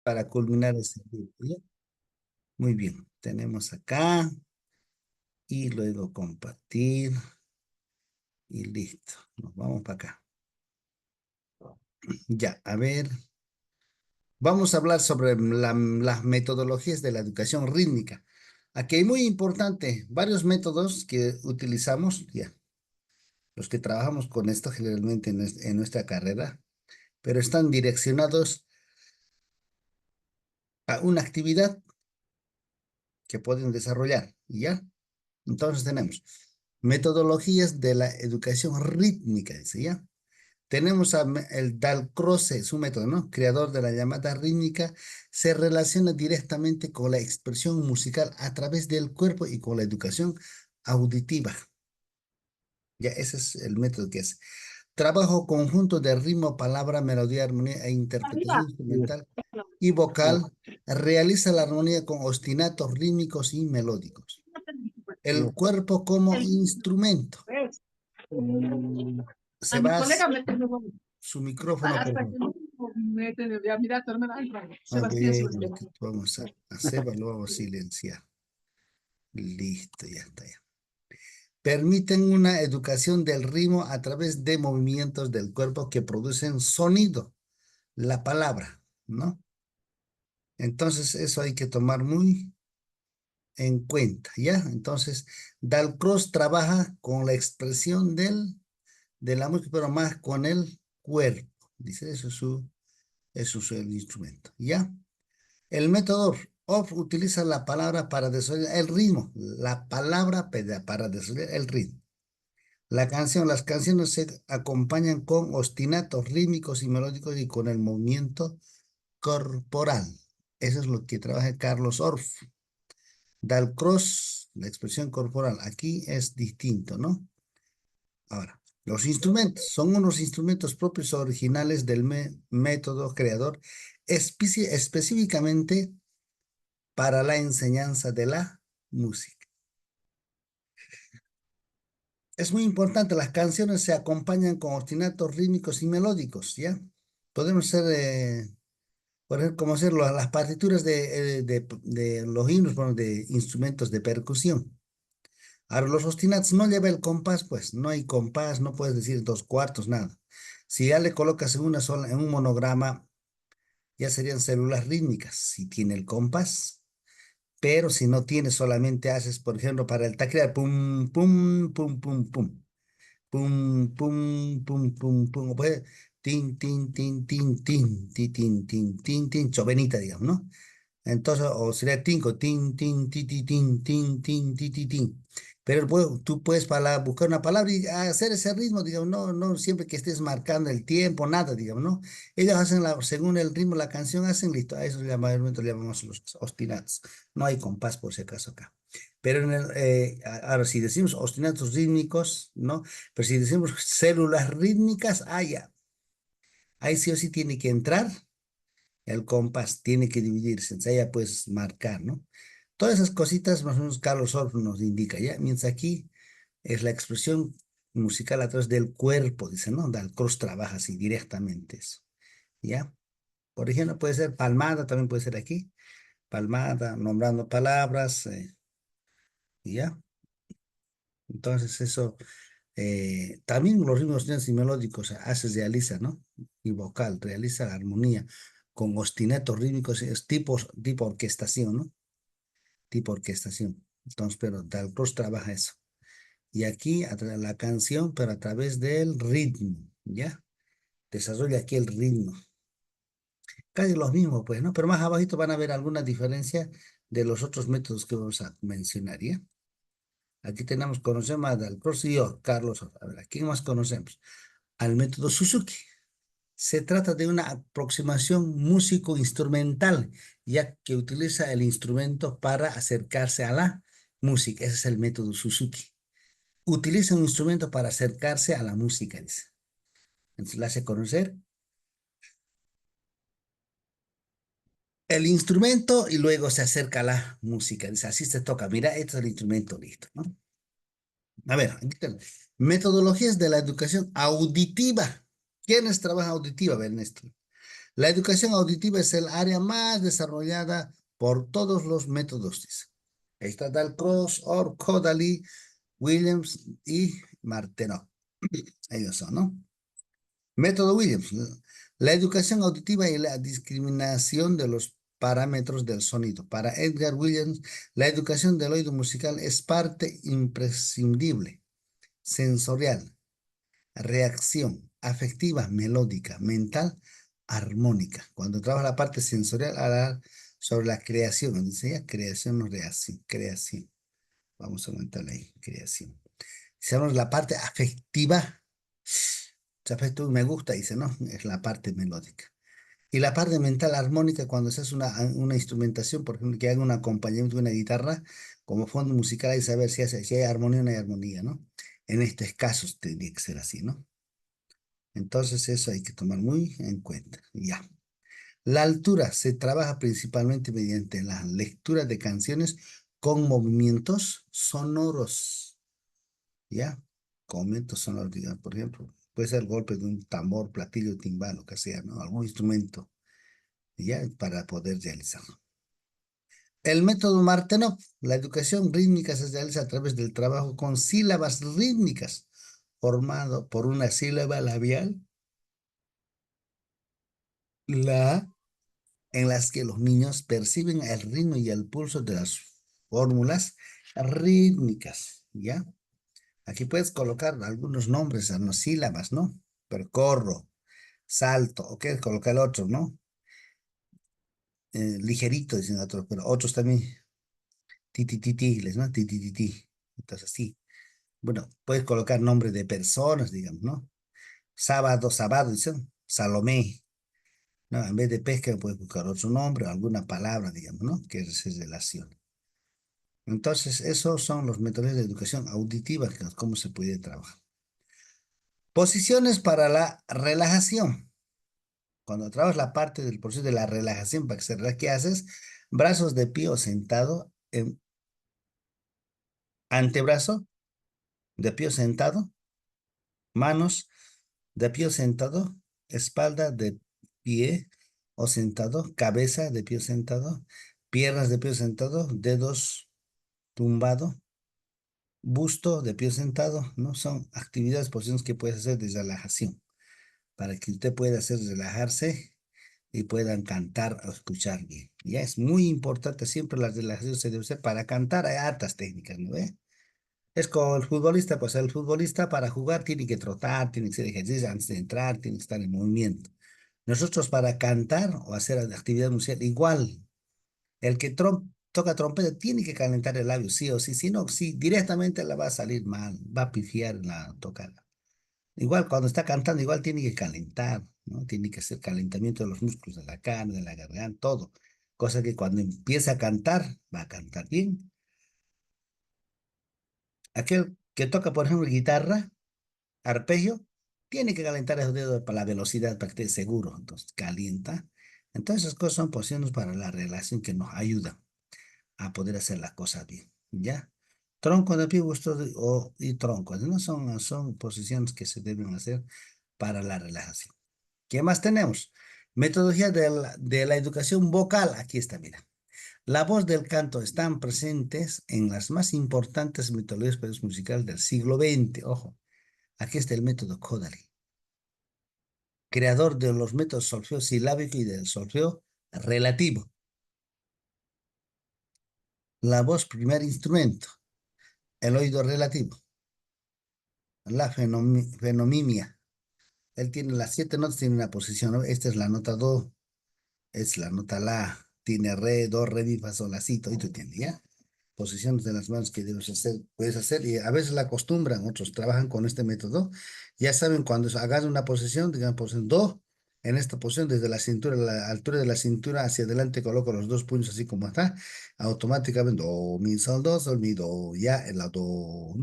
para culminar este libro, ¿ya? Muy bien, tenemos acá y luego compartir y listo. Nos vamos para acá. Ya, a ver, vamos a hablar sobre las metodologías de la educación rítmica. Aquí hay muy importante, varios métodos que utilizamos, ya, los que trabajamos con esto generalmente en nuestra carrera, pero están direccionados a una actividad que pueden desarrollar, ¿ya? Entonces tenemos metodologías de la educación rítmica, dice, ¿ya? Tenemos el Dalcroze, su método, ¿no? Creador de la llamada rítmica, se relaciona directamente con la expresión musical a través del cuerpo y con la educación auditiva. Ya, ese es el método que es. Trabajo conjunto de ritmo, palabra, melodía, armonía e interpretación instrumental y vocal. Realiza la armonía con ostinatos rítmicos y melódicos. El cuerpo como instrumento. A Se mi va colega me tengo su micrófono, por hasta favor. que no me tengo ya mira tu hermana ahí, A Sebastián, ver, Sebastián. lo que vamos a hacer, lo vamos a silenciar. Listo, ya está. Ya. Permiten una educación del ritmo a través de movimientos del cuerpo que producen sonido, la palabra, ¿no? Entonces, eso hay que tomar muy en cuenta, ¿ya? Entonces, Dalcroze trabaja con la expresión de la música, pero más con el cuerpo. Dice, eso es el instrumento, ¿ya? El método OFF utiliza la palabra para desarrollar el ritmo, la palabra para desarrollar el ritmo. Las canciones se acompañan con ostinatos rítmicos y melódicos y con el movimiento corporal. Eso es lo que trabaja Carlos Orff. Dalcroze, la expresión corporal, aquí es distinto, ¿no? Ahora, los instrumentos son unos instrumentos propios o originales del método creador, específicamente para la enseñanza de la música. Es muy importante, las canciones se acompañan con ostinatos rítmicos y melódicos, ¿ya? Podemos hacer, por ejemplo, como hacer las partituras de los himnos, bueno, de instrumentos de percusión. Ahora, los ostinatos no lleva el compás, pues, no hay compás, no puedes decir dos cuartos, nada. Si ya le colocas en una sola, en un monograma, ya serían células rítmicas, si tiene el compás. Pero si no tienes, solamente haces, por ejemplo, para el taclear, pum, pum, pum, pum, pum, pum, pum, pum, pum, pum, o puede, tin, tin, tin, tin, tin, tin, tin, tin, tin, tin, chovenita, digamos, ¿no? Entonces, o sería tinco, tin, tin, ti, ti, tin, tin, tin, ti, ti, tin. Pero tú puedes buscar una palabra y hacer ese ritmo, digamos, no siempre que estés marcando el tiempo, nada, digamos, ¿no? Ellos hacen según el ritmo de la canción, hacen listo. A eso mayormente le llamamos los ostinatos. No hay compás por si acaso acá. Pero ahora, si decimos ostinatos rítmicos, ¿no? Pero si decimos células rítmicas, ya. Ahí sí o sí tiene que entrar el compás, tiene que dividirse. Entonces ahí ya puedes marcar, ¿no? Todas esas cositas más o menos Carlos Orff nos indica, ¿ya? Mientras aquí es la expresión musical a través del cuerpo, dice, ¿no? Dalcroze trabaja así directamente eso, ¿ya? Por ejemplo, puede ser palmada, también puede ser aquí, palmada, nombrando palabras, ¿ya? Entonces eso, también los ritmos y melódicos haces, realiza, ¿no? Y vocal, realiza la armonía con ostinatos rítmicos, es tipo orquestación, ¿no? Tipo orquestación. Entonces, pero Dalcroze trabaja eso. Y aquí la canción, pero a través del ritmo, ¿ya? Desarrolla aquí el ritmo. Casi los mismos, pues, ¿no? Pero más abajito van a ver alguna diferencia de los otros métodos que vamos a mencionar, ¿ya? Aquí conocemos a Dalcroze y yo, Carlos. A ver, ¿a quién más conocemos? Al método Suzuki. Se trata de una aproximación músico-instrumental, ya que utiliza el instrumento para acercarse a la música. Ese es el método Suzuki. Utiliza un instrumento para acercarse a la música, dice. Entonces le hace conocer el instrumento y luego se acerca a la música. Dice, así se toca. Mira, este es el instrumento, listo, ¿no? A ver, aquí metodologías de la educación auditiva. ¿Quiénes trabajan auditiva? A ver, esto. La educación auditiva es el área más desarrollada por todos los métodos, dice. Ahí está Dalcroze, Orr, Kodali, Williams y Martenot. Ellos son, ¿no? Método Williams. La educación auditiva y la discriminación de los parámetros del sonido. Para Edgar Williams, la educación del oído musical es parte imprescindible, sensorial, reacción, afectiva, melódica, mental, armónica. Cuando trabaja la parte sensorial, hablar sobre la creación. Dice ya creación o reacción. Creación. Vamos a aumentarle ahí, creación. Si hablamos de la parte afectiva, ese afecto me gusta, dice, ¿no? Es la parte melódica. Y la parte mental armónica, cuando se hace una instrumentación, por ejemplo, que haga un acompañamiento de una guitarra, como fondo musical, hay que saber si hay armonía o no hay armonía, ¿no? En estos casos tendría que ser así, ¿no? Entonces eso hay que tomar muy en cuenta. Ya. La altura se trabaja principalmente mediante la lectura de canciones con movimientos sonoros. ¿Ya? Con movimientos sonoros, digamos, por ejemplo, puede ser el golpe de un tambor, platillo, timbal, lo que sea, ¿no? Algún instrumento, ¿ya? Para poder realizarlo. El método Martenov, la educación rítmica se realiza a través del trabajo con sílabas rítmicas, formado por una sílaba labial, la en las que los niños perciben el ritmo y el pulso de las fórmulas rítmicas, ¿ya? Aquí puedes colocar algunos nombres a las sílabas, ¿no? Percorro, salto, o quieres colocar otro, ¿no? Ligerito, dicen otros, pero otros también, ti, ¿no? Ti. Entonces, sí. Bueno, puedes colocar nombres de personas, digamos, ¿no? Sábado, dicen, Salomé, ¿no? En vez de pesca puedes buscar otro nombre, alguna palabra, digamos, ¿no? Que se relacione. Entonces, esos son los métodos de educación auditiva, cómo se puede trabajar. Posiciones para la relajación. Cuando trabajas la parte del proceso de la relajación, para que se relaje, ¿qué haces? Brazos de pie o sentado, antebrazo, de pie o sentado, manos, de pie o sentado, espalda de pie o sentado, cabeza de pie o sentado, piernas de pie o sentado, dedos tumbado, busto de pie o sentado, ¿no? Son actividades, posiciones que puedes hacer de relajación para que usted pueda hacer relajarse y puedan cantar o escuchar bien. Ya es muy importante, siempre la relajación se debe hacer para cantar, hay hartas técnicas, ¿no ve? Es como el futbolista, pues el futbolista para jugar tiene que trotar, tiene que hacer ejercicio antes de entrar, tiene que estar en movimiento. Nosotros para cantar o hacer actividad musical, igual, el que toca trompeta tiene que calentar el labio, sí o sí, si no, sí, directamente le va a salir mal, va a pifiar en la tocada. Igual cuando está cantando, igual tiene que calentar, ¿no? Tiene que hacer calentamiento de los músculos de la carne, de la garganta, todo. Cosa que cuando empieza a cantar, va a cantar bien. Aquel que toca, por ejemplo, guitarra, arpegio, tiene que calentar esos dedos para la velocidad, para que esté seguro. Entonces, calienta. Entonces, esas cosas son posiciones para la relación que nos ayudan a poder hacer las cosas bien, ¿ya? Tronco de pie, y tronco, ¿no? Son posiciones que se deben hacer para la relajación. ¿Qué más tenemos? Metodología de la educación vocal. Aquí está, mira. La voz del canto están presentes en las más importantes metodologías musicales del siglo XX. Ojo, aquí está el método Kodali, creador de los métodos solfeo silábico y del solfeo relativo. La voz, primer instrumento, el oído relativo, la fenomimia. Él tiene las 7 notas, tiene una posición, ¿no? Esta es la nota do, es la nota la, tiene re, do, re, mi, fa, sol, la, si, todo, y tú entiendes, ¿ya? Posiciones de las manos que debes hacer, puedes hacer, y a veces la acostumbran, otros trabajan con este método, ya saben cuando hagas una posición, digamos, posición do, en esta posición, desde la cintura, la altura de la cintura hacia adelante, coloco los dos puños así como está, automáticamente, do, mi, sol, mi, do, ya, el do,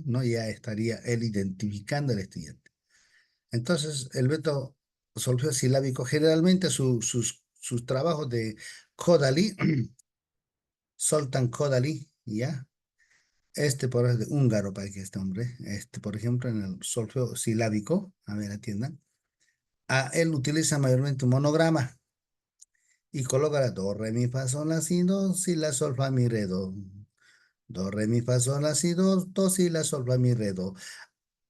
no, ya estaría él identificando al estudiante. Entonces, el método solfeo silábico, generalmente sus trabajos de Kodali, Soltan Kodali, ¿ya? Este por es de húngaro, para que este hombre, por ejemplo, en el solfeo silábico, a ver, atiendan. Él utiliza mayormente un monograma y coloca do, re, mi, fa, sol, la, si, do, si, la, sol, fa, mi, re, do. Do, re, mi, fa, sol, la, si, do, si, la, sol, fa, mi, re, do.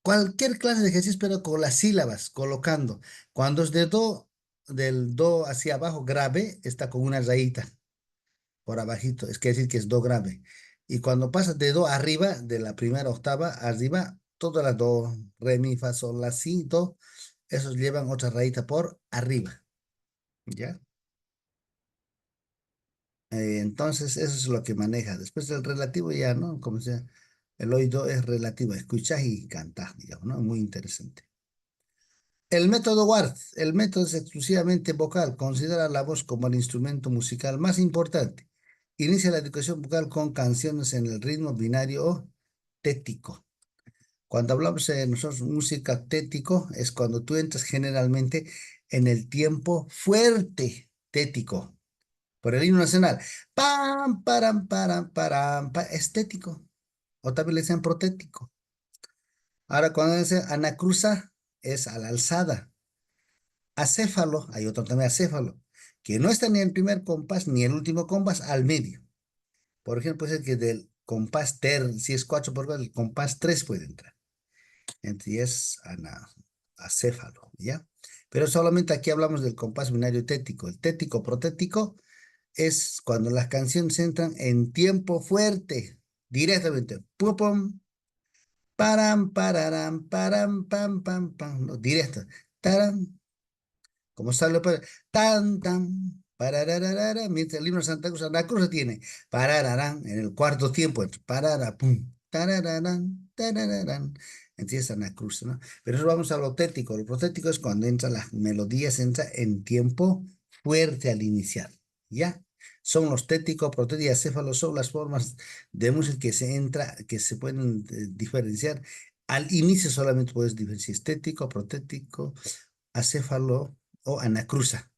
Cualquier clase de ejercicio, pero con las sílabas, colocando. Cuando es de do, del do hacia abajo grave, está con una rayita por abajito, es que decir que es do grave. Y cuando pasa de do arriba, de la primera octava arriba, todas las do, re, mi, fa, sol, la, si, do, esos llevan otra rayita por arriba, ¿ya? Entonces, eso es lo que maneja. Después el relativo ya, ¿no? Como sea, el oído es relativo, escuchar y cantar, digamos, ¿no? Muy interesante. El método Ward, el método es exclusivamente vocal, considera la voz como el instrumento musical más importante. Inicia la educación vocal con canciones en el ritmo binario o tético. Cuando hablamos de nosotros música tético, es cuando tú entras generalmente en el tiempo fuerte tético, por el himno nacional. Pam, param, estético. O también le dicen protético. Ahora, cuando dice anacruza, es a la alzada. Acéfalo, hay otro también acéfalo, que no está ni en el primer compás ni el último compás, al medio. Por ejemplo, puede ser que del compás ter, si es 4 por 4, el compás 3 puede entrar. Entonces es acéfalo, ¿ya? Pero solamente aquí hablamos del compás binario tético. El tético protético es cuando las canciones entran en tiempo fuerte, directamente. Pum, pum, param, pararam, param, pam, pam, pam. No, directo. Taram, como sale pues, tan, tan, parararara, mientras el libro de Santa Cruz, Santa Cruz tiene, parararán, en el cuarto tiempo, parara, pum, tarararán, tarararán, empieza Santa Cruz, ¿no? Pero eso vamos a lo tético. Lo protético es cuando entra las melodías, entra en tiempo fuerte al iniciar, ¿ya? Son los téticos, protéticos y acéfalos, son las formas de música que se entra, que se pueden diferenciar. Al inicio solamente puedes diferenciar estético, protético, acéfalo o anacruza.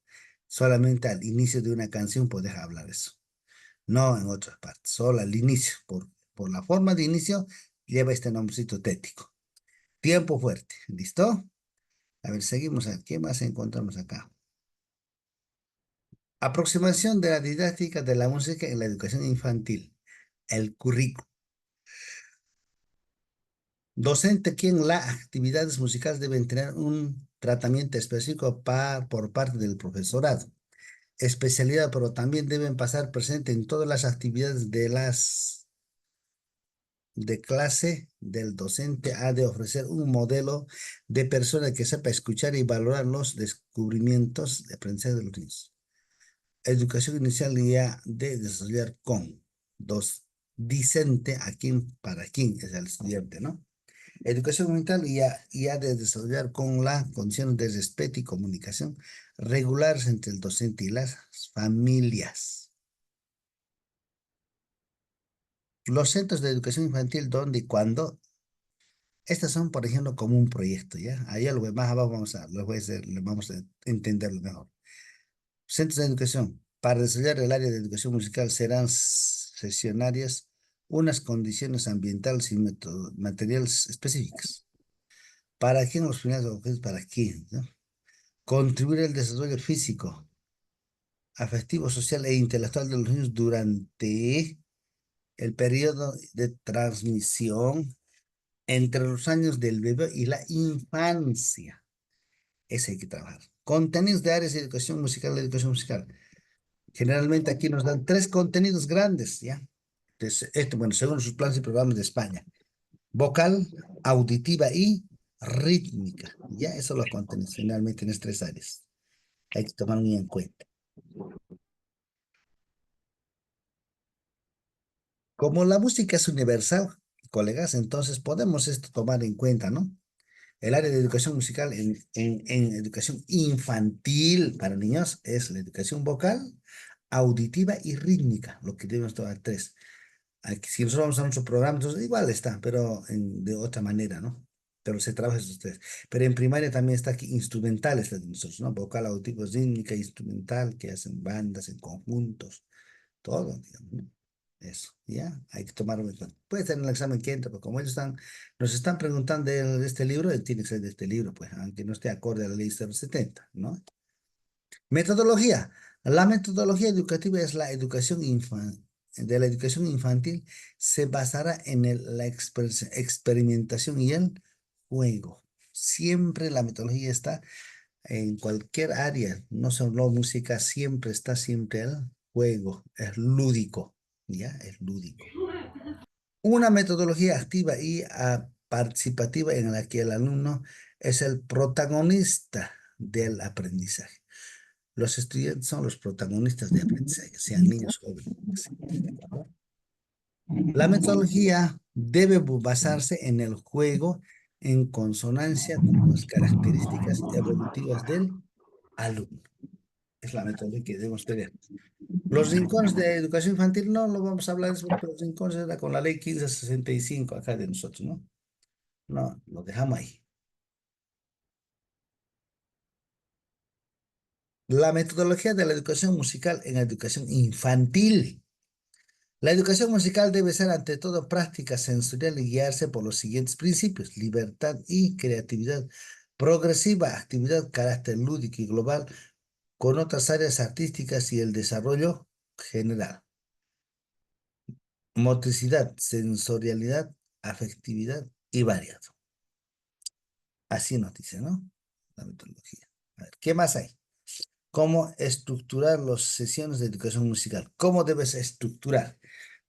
Solamente al inicio de una canción puedes hablar eso. No en otras partes, solo al inicio. Por la forma de inicio lleva este nombrecito tético. Tiempo fuerte. ¿Listo? A ver, seguimos. ¿Qué más encontramos acá? Aproximación de la didáctica de la música en la educación infantil. El currículo. Docente quien las actividades musicales deben tener un tratamiento específico por parte del profesorado. Especialidad, pero también deben pasar presente en todas las actividades de clase del docente. Ha de ofrecer un modelo de persona que sepa escuchar y valorar los descubrimientos de aprendizaje de los niños. Educación inicial y ha de desarrollar con dos. Discente a quién, para quién es el estudiante, ¿no? Educación mental y ha de desarrollar con las condiciones de respeto y comunicación regulares entre el docente y las familias. Los centros de educación infantil, ¿dónde y cuándo? Estas son, por ejemplo, como un proyecto, ¿ya? Ahí lo más abajo vamos a entenderlo mejor. Centros de educación. Para desarrollar el área de educación musical serán sesionarias unas condiciones ambientales y materiales específicas. ¿Para quién los finales objetivos? ¿Para quién? ¿No? Contribuir al desarrollo físico, afectivo, social e intelectual de los niños durante el periodo de transmisión entre los años del bebé y la infancia. Ese hay que trabajar. Contenidos de áreas de educación musical, educación musical. Generalmente aquí nos dan tres contenidos grandes, ¿ya? Entonces, esto, bueno, según sus planes y programas de España. Vocal, auditiva y rítmica. Ya, eso los contenidos generalmente en estas tres áreas. Hay que tomar muy en cuenta. Como la música es universal, colegas, entonces podemos esto tomar en cuenta, ¿no? El área de educación musical en educación infantil para niños es la educación vocal, auditiva y rítmica, lo que debemos tomar tres. Aquí, si nosotros vamos a nuestro programa, entonces igual está, pero de otra manera, ¿no? Pero se trabaja esos tres. Pero en primaria también está aquí instrumentales las de nosotros, ¿no? Vocal, auditiva, rítmica, instrumental, que hacen bandas en conjuntos, todo, digamos, ¿no? Eso, ¿ya? Hay que tomarlo en cuenta. Puede ser en el examen que entra, pero como ellos nos están preguntando de este libro, tiene que ser de este libro, pues, aunque no esté acorde a la ley 070, ¿no? Metodología. La metodología educativa es la educación de la educación infantil se basará en la experimentación y el juego. Siempre la metodología está en cualquier área, no solo música, siempre está siempre el juego, es lúdico, ¿ya? Es lúdico. Una metodología activa y participativa en la que el alumno es el protagonista del aprendizaje. Los estudiantes son los protagonistas de aprendizaje, sean niños jóvenes. La metodología debe basarse en el juego en consonancia con las características evolutivas del alumno. Es la metodología que debemos tener. Los rincones de educación infantil no lo vamos a hablar, porque los rincones era con la ley 1565 acá de nosotros, ¿no? No, lo dejamos ahí. La metodología de la educación musical en educación infantil. La educación musical debe ser ante todo práctica sensorial y guiarse por los siguientes principios: libertad y creatividad, progresiva, actividad, carácter lúdico y global, con otras áreas artísticas y el desarrollo general. Motricidad, sensorialidad, afectividad y variado. Así nos dice, ¿no? La metodología. A ver, ¿qué más hay? ¿Cómo estructurar las sesiones de educación musical? ¿Cómo debes estructurar?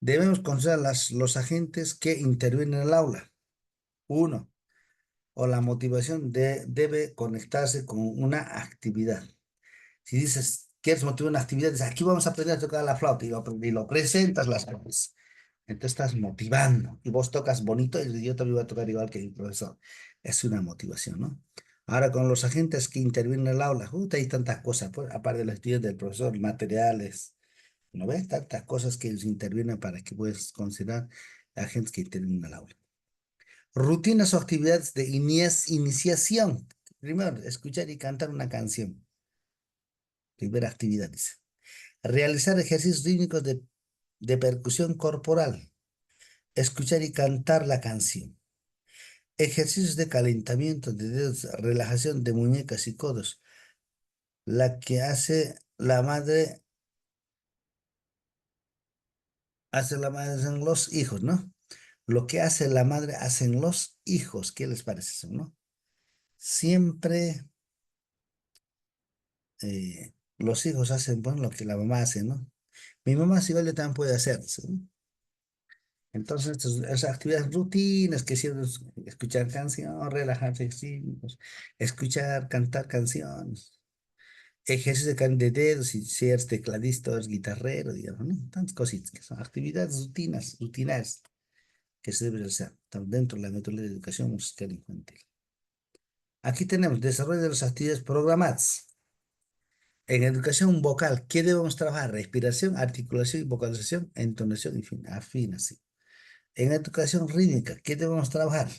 Debemos considerar los agentes que intervienen en el aula. Uno, o la motivación debe conectarse con una actividad. Si dices, ¿quieres motivar una actividad? Dices, aquí vamos a aprender a tocar la flauta y lo presentas las cosas. Entonces estás motivando y vos tocas bonito y yo también voy a tocar igual que mi profesor. Es una motivación, ¿no? Ahora con los agentes que intervienen en el aula, hay tantas cosas, pues, aparte de los estudios del profesor, materiales, ¿no ves? Tantas cosas que ellos intervienen para que puedas considerar agentes que intervienen en el aula. Rutinas o actividades de iniciación. Primero, escuchar y cantar una canción. Primera actividad, dice. Realizar ejercicios rítmicos de percusión corporal. Escuchar y cantar la canción. Ejercicios de calentamiento de dedos, relajación de muñecas y codos. La que hace la madre en los hijos, ¿no? Lo que hace la madre hacen los hijos. ¿Qué les parece eso, no? Siempre los hijos hacen, bueno, lo que la mamá hace, ¿no? Mi mamá si igual yo también puede hacer, ¿sí? Entonces, esas actividades rutinas que siempre escuchar canciones, relajarse, sí, pues, escuchar, cantar canciones, ejercicio de dedos y ser tecladista o guitarrero, digamos, ¿no? Tantas cositas que son actividades rutinarias que se deben hacer dentro de la metodología de educación musical infantil. Aquí tenemos desarrollo de las actividades programadas. En educación vocal, ¿qué debemos trabajar? Respiración, articulación y vocalización, entonación y afinación. En educación rítmica, ¿qué debemos trabajar?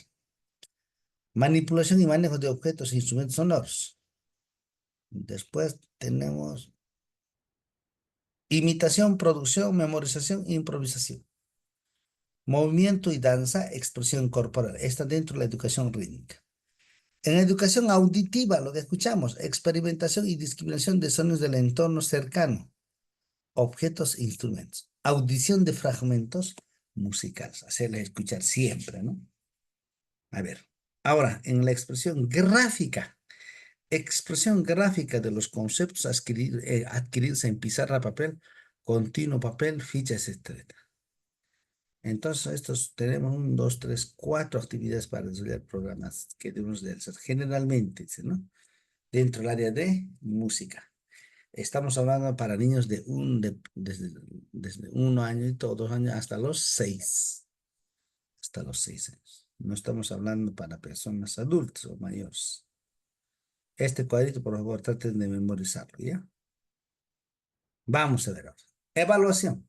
Manipulación y manejo de objetos e instrumentos sonoros. Después tenemos imitación, producción, memorización e improvisación. Movimiento y danza, expresión corporal. Está dentro de la educación rítmica. En educación auditiva, lo que escuchamos, experimentación y discriminación de sonidos del entorno cercano, objetos e instrumentos. Audición de fragmentos musicales, hacerles escuchar siempre, ¿no? A ver, ahora en la expresión gráfica de los conceptos adquiridos en pizarra, papel, continuo, papel, fichas, etc. Entonces, estos tenemos 1, 2, 3, 4 actividades para desarrollar programas que debemos de hacer generalmente, dice, ¿no? Dentro del área de música. Estamos hablando para niños desde 1 año y 2 años hasta los 6. Hasta los 6 años. No estamos hablando para personas adultas o mayores. Este cuadrito, por favor, traten de memorizarlo, ¿ya? Vamos a ver ahora. Evaluación.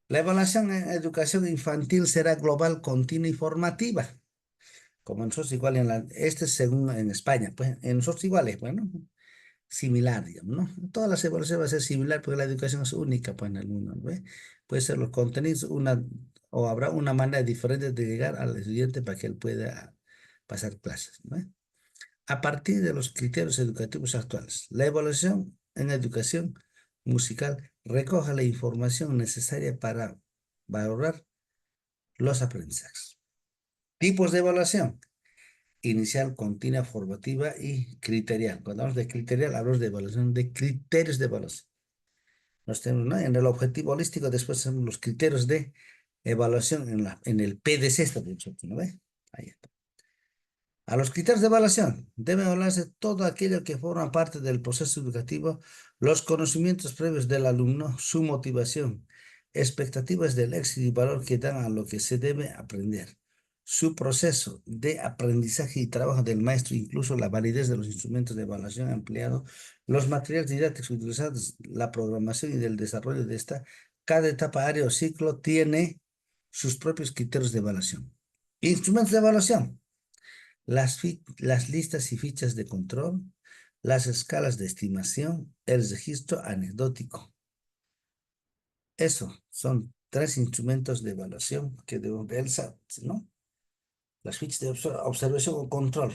La evaluación en educación infantil será global, continua y formativa. Como nosotros igual este es según en España, pues en nosotros iguales, bueno. similar, digamos, ¿no? Todas las evaluaciones van a ser similar porque la educación es única pues, en el mundo, ¿no ve? Puede ser los contenidos, o habrá una manera diferente de llegar al estudiante para que él pueda pasar clases, ¿no ve? A partir de los criterios educativos actuales, la evaluación en educación musical recoge la información necesaria para valorar los aprendizajes. Tipos de evaluación: inicial, continua, formativa y criterial. Cuando hablamos de criterial, hablamos de evaluación de criterios de evaluación. Nos tenemos, ¿no? En el objetivo holístico, después tenemos los criterios de evaluación en el PDC, está dicho, ¿no ve? Ahí está. A los criterios de evaluación debe evaluarse todo aquello que forma parte del proceso educativo, los conocimientos previos del alumno, su motivación, expectativas del éxito y valor que dan a lo que se debe aprender, su proceso de aprendizaje y trabajo del maestro, incluso la validez de los instrumentos de evaluación empleados, los materiales didácticos utilizados, la programación y el desarrollo de esta. Cada etapa, área o ciclo tiene sus propios criterios de evaluación. Instrumentos de evaluación: las listas y fichas de control, las escalas de estimación, el registro anecdótico. Eso son tres instrumentos de evaluación que debemos ver, ¿no? Las fichas de observación o control,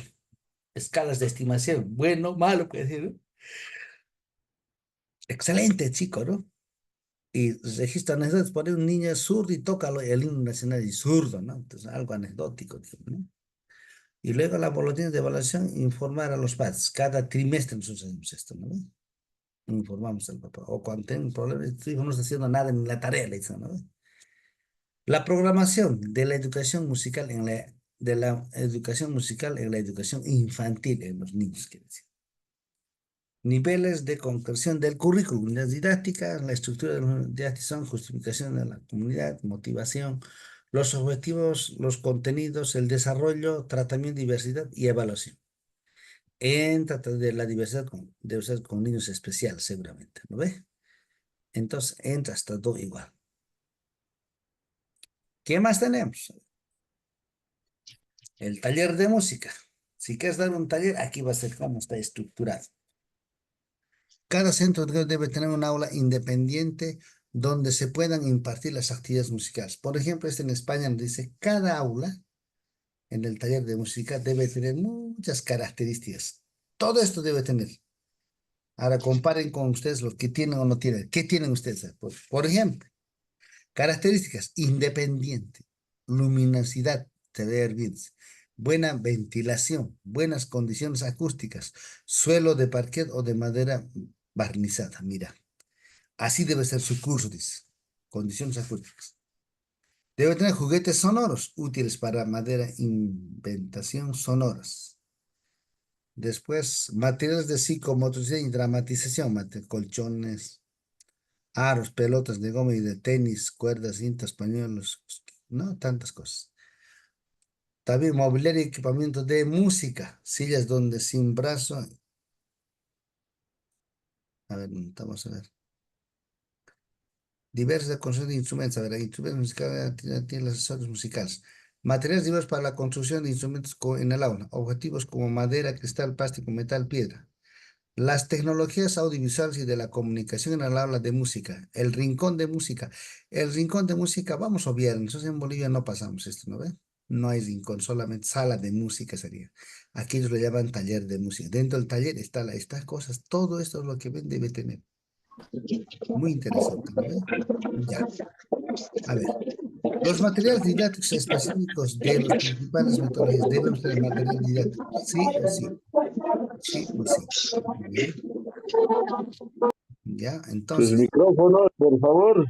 escalas de estimación, bueno, malo, puede decir, ¿no? Excelente, chico, ¿no? Y registro anecdótico, por ahí un niño es zurdo y toca el himno nacional y zurdo, ¿no? Entonces, algo anecdótico, digamos, ¿no? Y luego la boletín de evaluación, informar a los padres. Cada trimestre nosotros hacemos esto, ¿no? Informamos al papá. O cuando tengo un problema, tu hijo no está haciendo nada en la tarea, le dicen, ¿no? La programación de la educación musical de la educación musical en la educación infantil en los niños, quiere decir. Niveles de concreción del currículum, las didácticas, la estructura de los didácticos son justificación de la comunidad, motivación, los objetivos, los contenidos, el desarrollo, tratamiento, diversidad y evaluación. Entra de la diversidad debe ser con niños especiales, seguramente, ¿no ve? Entonces entra hasta todo igual. ¿Qué más tenemos? El taller de música. Si quieres dar un taller, aquí va a ser cómo está estructurado. Cada centro debe tener un aula independiente donde se puedan impartir las actividades musicales. Por ejemplo, en España nos dice, cada aula en el taller de música debe tener muchas características. Todo esto debe tener. Ahora comparen con ustedes los que tienen o no tienen. ¿Qué tienen ustedes? Por ejemplo, características: independiente, luminosidad, se ve bien, buena ventilación, buenas condiciones acústicas, suelo de parquet o de madera barnizada. Mira, así debe ser su curso, dice. Condiciones acústicas. Debe tener juguetes sonoros útiles para madera, inventación sonoras. Después, materiales de psicomotricidad y dramatización, colchones, aros, pelotas de goma y de tenis, cuerdas, cintas, pañuelos, no, tantas cosas. También mobiliario y equipamiento de música, sillas donde sin brazo, a ver, vamos a ver. Diversas construcción de instrumentos, a ver, instrumentos musicales, tiene los accesorios musicales. Materiales diversos para la construcción de instrumentos en el aula. Objetivos como madera, cristal, plástico, metal, piedra. Las tecnologías audiovisuales y de la comunicación en el aula de música. El rincón de música. El rincón de música, vamos a obviar. Nosotros en Bolivia no pasamos esto, ¿no ve? No hay rincón, solamente sala de música sería. Aquí ellos le llaman taller de música. Dentro del taller está estas cosas. Todo esto es lo que debe tener. Muy interesante, ¿no ve? Ya. A ver. Los materiales didácticos específicos de las principales metodologías. Debemos tener material didáctico. Sí o sí. Sí o sí. Ya. Ya. Sus Entonces. micrófonos, por favor.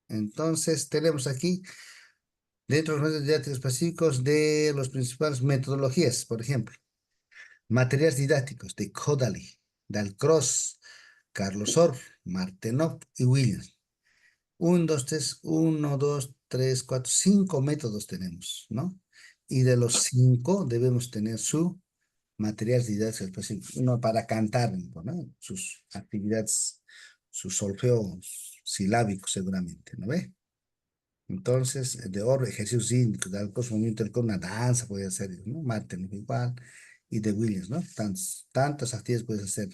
Entonces, tenemos aquí, dentro de los métodos didácticos específicos de las principales metodologías, por ejemplo, materiales didácticos de Kodali, Dalcross, Carlos Orff, Martenov y Williams. 5 métodos tenemos, ¿no? Y de los 5 debemos tener su material didáctico específico. Uno para cantar, ¿no? Sus actividades, su solfeo silábico seguramente, ¿no ve? Entonces, de oro, ejercicios rítmicos, de algo movimiento con una danza puede hacer, ¿no? Martin igual, y de Williams, ¿no? Tantas actividades puedes hacer.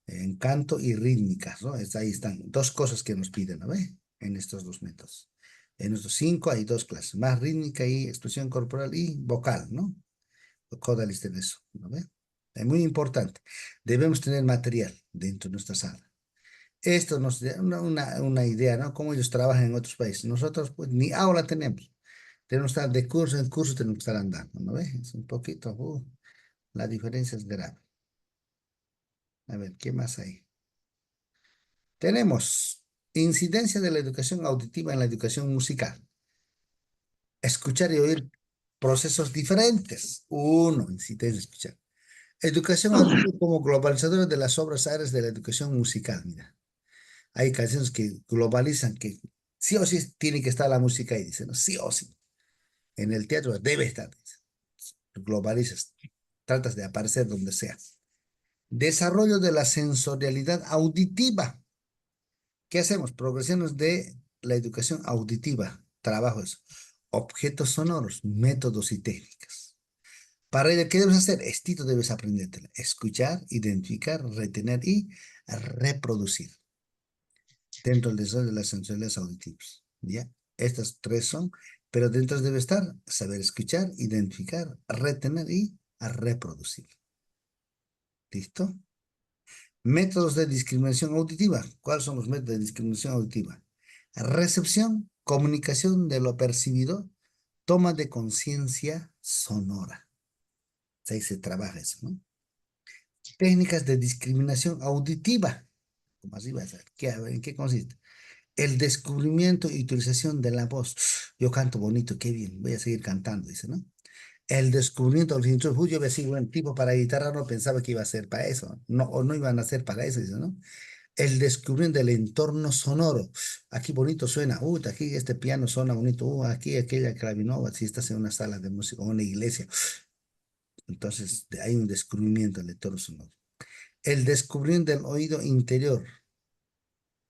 en canto y rítmicas, ¿no? Ahí están dos cosas que nos piden, ¿no ve? En estos dos métodos. En estos cinco hay dos clases, más rítmica y expresión corporal y vocal, ¿no? Codalist en eso, ¿no ve? Es muy importante. Debemos tener material dentro de nuestra sala. Esto nos da una idea, ¿no? Cómo ellos trabajan en otros países. Nosotros, pues, ni aula tenemos. Tenemos que estar de curso en curso, tenemos que estar andando, ¿no ve? Es un poquito, la diferencia es grave. A ver, ¿qué más hay? Tenemos incidencia de la educación auditiva en la educación musical. Escuchar y oír procesos diferentes. Uno, incidencia de escuchar. Educación auditiva como globalizadora de las obras áreas de la educación musical. Mira, hay canciones que globalizan, que sí o sí tiene que estar la música ahí, dicen, ¿no? Sí o sí. En el teatro debe estar, dice. Globalizas, tratas de aparecer donde sea. Desarrollo de la sensorialidad auditiva. ¿Qué hacemos? Progresiones de la educación auditiva, trabajos, objetos sonoros, métodos y técnicas. Para ello, ¿qué debes hacer? Esto debes aprendértela. Escuchar, identificar, retener y reproducir dentro del desarrollo de las sensorialidades auditivas. ¿Ya? Estas tres son, pero dentro debe estar saber escuchar, identificar, retener y reproducir. ¿Listo? Métodos de discriminación auditiva. ¿Cuáles son los métodos de discriminación auditiva? Recepción, comunicación de lo percibido, toma de conciencia sonora. Ahí se trabaja eso, ¿no? Técnicas de discriminación auditiva. ¿Cómo así vas a ver? ¿En qué consiste? El descubrimiento y utilización de la voz. Yo canto bonito, qué bien, voy a seguir cantando, dice, ¿no? El descubrimiento de los instrumentos. Yo decía, buen tipo para guitarra, no pensaba que iba a ser para eso, no, o no iban a ser para eso, dice, ¿no? El descubrimiento del entorno sonoro. Aquí bonito suena, aquí este piano suena bonito, aquí aquella clavinova, si estás en una sala de música o una iglesia. Entonces hay un descubrimiento del entorno sonoro. El descubrimiento del oído interior.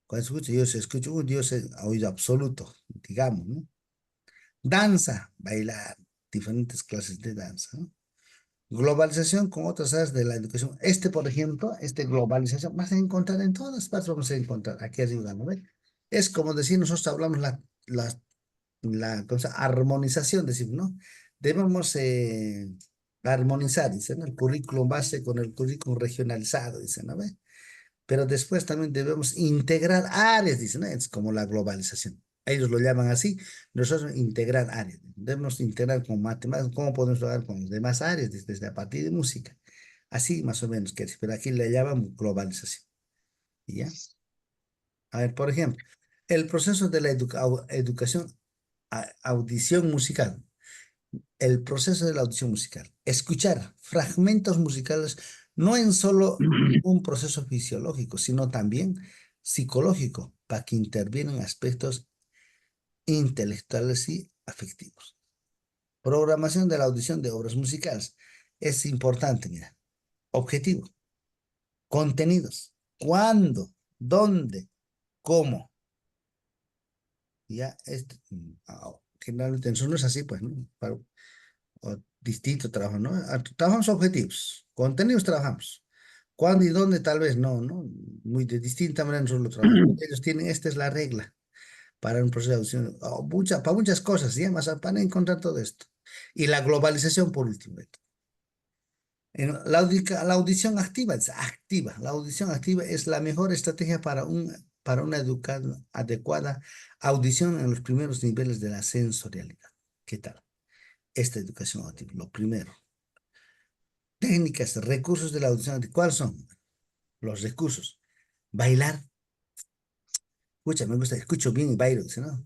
Cuando escucho, yo se escucho, Dios es oído absoluto, digamos, ¿no? Danza, bailar, diferentes clases de danza, ¿no? Globalización con otras áreas de la educación. Por ejemplo, globalización, vas a encontrar en todas partes, vamos a encontrar, aquí arriba, ¿no ve? Es como decir, nosotros hablamos cosa, armonización, decimos, ¿no? Debemos armonizar, dice, ¿no? El currículum base con el currículum regionalizado, dice, ¿no ve? Pero después también debemos integrar áreas, dicen, ¿no? Es como la globalización. Ellos lo llaman así, nosotros integrar áreas. Debemos integrar con matemáticas, ¿cómo podemos trabajar con las demás áreas, desde a partir de música? Así más o menos, pero aquí le llaman globalización. ¿Ya? A ver, por ejemplo, el proceso de la educación, audición musical. El proceso de la audición musical. Escuchar fragmentos musicales no en solo un proceso fisiológico, sino también psicológico, para que intervienen aspectos intelectuales y afectivos. Programación de la audición de obras musicales. Es importante, mira. Objetivo, contenidos, cuándo, dónde, cómo. Ya, generalmente eso no es así, pues, ¿no? O distinto trabajo, ¿no? Trabajamos objetivos, contenidos trabajamos. ¿Cuándo y dónde? Tal vez no, ¿no? Muy de distinta manera nosotros lo trabajamos. Ellos tienen, esta es la regla para un proceso de audición, para muchas cosas, ¿sí? Más para encontrar todo esto. Y la globalización por último. La audición activa es activa. La audición activa es la mejor estrategia para una adecuada audición en los primeros niveles de la sensorialidad. ¿Qué tal? Esta educación auditiva, lo primero. Técnicas, recursos de la audición. ¿Cuáles son los recursos? Bailar. Escucha, me gusta, escucho bien y bailo, dice, ¿no?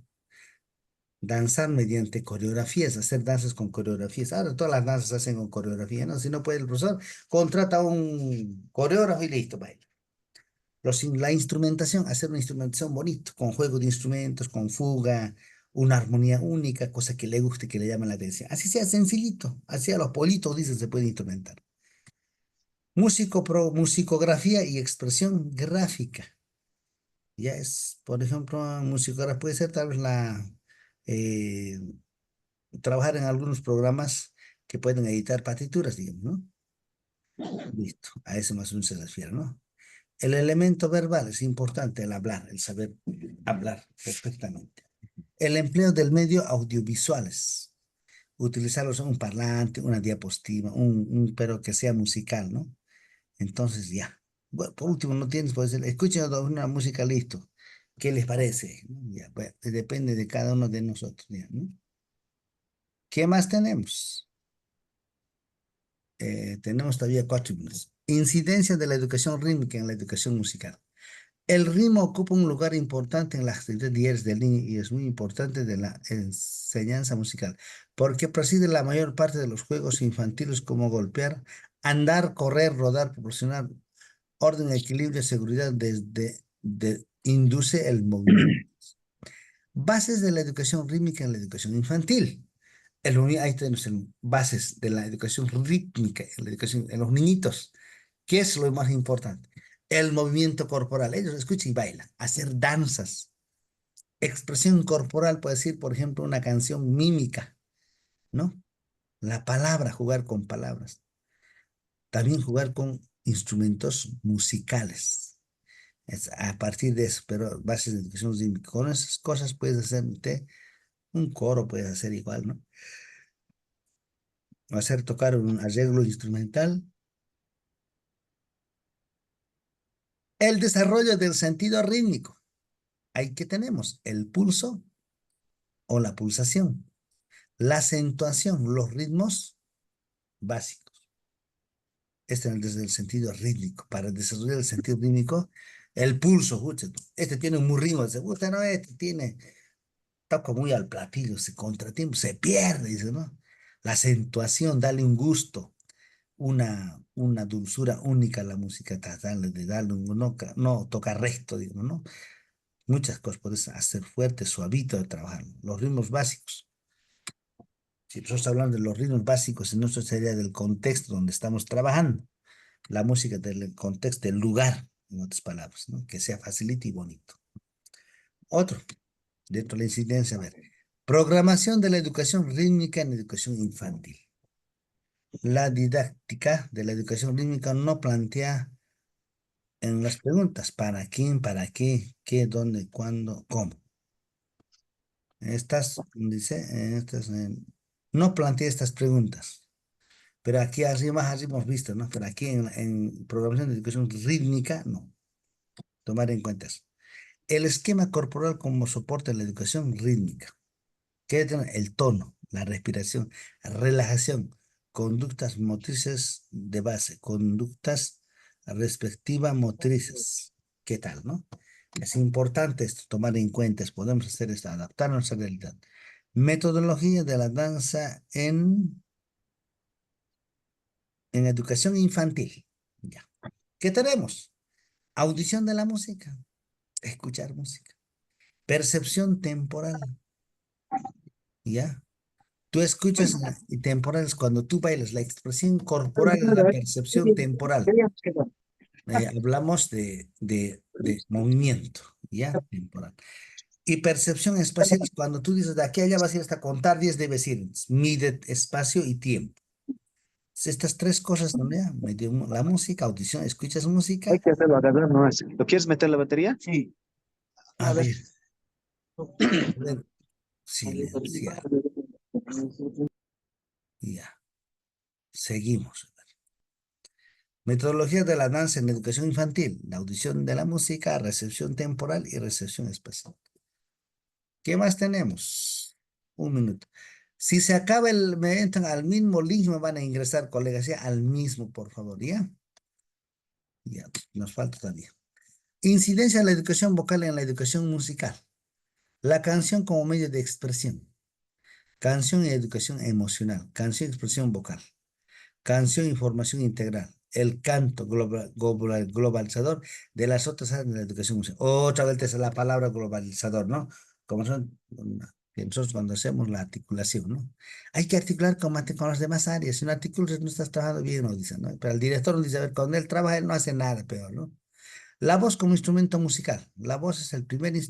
Danzar mediante coreografías, hacer danzas con coreografías. Ahora todas las danzas se hacen con coreografía, ¿no? Si no puede el profesor, contrata a un coreógrafo y listo, baila. La instrumentación, hacer una instrumentación bonita, con juego de instrumentos, con fuga, una armonía única, cosa que le guste, que le llame la atención. Así sea sencillito, así a los politos, dicen, se puede instrumentar. Musicografía y expresión gráfica. Ya es, por ejemplo, musicografía puede ser tal vez eh, trabajar en algunos programas que pueden editar partituras, digamos, ¿no? Listo, a eso más o menos se refiere, ¿no? El elemento verbal es importante, el hablar, el saber hablar perfectamente. El empleo del medio audiovisuales. Utilizarlos un parlante, una diapositiva, pero que sea musical, ¿no? Entonces ya. Bueno, por último, no tienes, pues, escuchen una música, listo. ¿Qué les parece? ¿No? Ya, pues, depende de cada uno de nosotros, ya, ¿no? ¿Qué más tenemos? Tenemos todavía 4 minutos. Incidencia de la educación rítmica en la educación musical. El ritmo ocupa un lugar importante en las actividades diarias del niño y es muy importante de la enseñanza musical, porque preside la mayor parte de los juegos infantiles como golpear, andar, correr, rodar, proporcionar orden, equilibrio, seguridad, induce el movimiento. Bases de la educación rítmica en la educación infantil. Ahí tenemos bases de la educación rítmica en la educación en los niñitos. ¿Qué es lo más importante? El movimiento corporal. Ellos escuchan y bailan. Hacer danzas. Expresión corporal puede decir, por ejemplo, una canción mímica, ¿no? La palabra, jugar con palabras. También jugar con instrumentos musicales. Es a partir de eso, pero bases de educación rítmica. Con esas cosas puedes hacer un coro, puedes hacer igual, ¿no? Hacer tocar un arreglo instrumental. El desarrollo del sentido rítmico. Ahí que tenemos el pulso o la pulsación, la acentuación, los ritmos básicos. Este es desde el sentido rítmico. Para desarrollar el sentido rítmico, el pulso, este tiene un muy ritmo, se gusta, no, este tiene, toca muy al platillo, se contratiempo, se pierde, dice, ¿no? La acentuación, dale un gusto, una dulzura única a la música, darle no toca recto, digo, ¿no? Muchas cosas puedes hacer fuerte, suavito de trabajar. Los ritmos básicos. Si nosotros hablamos de los ritmos básicos, en nuestra sería del contexto donde estamos trabajando. La música del contexto, del lugar, en otras palabras, ¿no? Que sea facilito y bonito. Otro, dentro de la incidencia, a ver. Programación de la educación rítmica en educación infantil. La didáctica de la educación rítmica no plantea en las preguntas para quién, para qué, dónde, cuándo, cómo. No plantea estas preguntas, pero aquí arriba, más arriba hemos visto, ¿no? Pero aquí en programación de educación rítmica, no. Tomar en cuenta eso. El esquema corporal como soporte de la educación rítmica. ¿Qué tiene? El tono, la respiración, relajación, conductas motrices de base, conductas respectivas motrices. ¿Qué tal, no? Es importante esto, tomar en cuenta, podemos hacer esto, adaptar a nuestra realidad. Metodología de la danza en educación infantil. Ya. ¿Qué tenemos? Audición de la música, escuchar música. Percepción temporal, ¿ya? Tú escuchas y temporal es cuando tú bailas, la expresión corporal es la percepción temporal. Hablamos de movimiento, ¿ya? Temporal. Y percepción espacial es cuando tú dices de aquí a allá vas a ir hasta contar 10 debes ir. Mide espacio y tiempo. Estas tres cosas, ¿no? ¿Ya? La música, audición, escuchas Hay música. que hacerlo agarrar nomás. ¿Lo quieres meter la batería? Sí. A ver, a ver, silenciar. Ya, seguimos. Metodología de la danza en educación infantil, la audición de la música, recepción temporal y recepción espacial. ¿Qué más tenemos? Un minuto. Si se acaba me entran al mismo link, me van a ingresar, colegas, ya al mismo, por favor, ¿ya? Ya, nos falta todavía. Incidencia de la educación vocal en la educación musical. La canción como medio de expresión. Canción y educación emocional. Canción y expresión vocal. Canción y formación integral. El canto globalizador de las otras áreas de la educación musical. Otra vez es la palabra globalizador, ¿no? Como son, que nosotros cuando hacemos la articulación, ¿no? Hay que articular con las demás áreas. Si no articulas, no estás trabajando bien, nos dicen, ¿no? Pero el director nos dice, a ver, cuando él trabaja, él no hace nada peor, ¿no? La voz como instrumento musical. La voz es el primer instrumento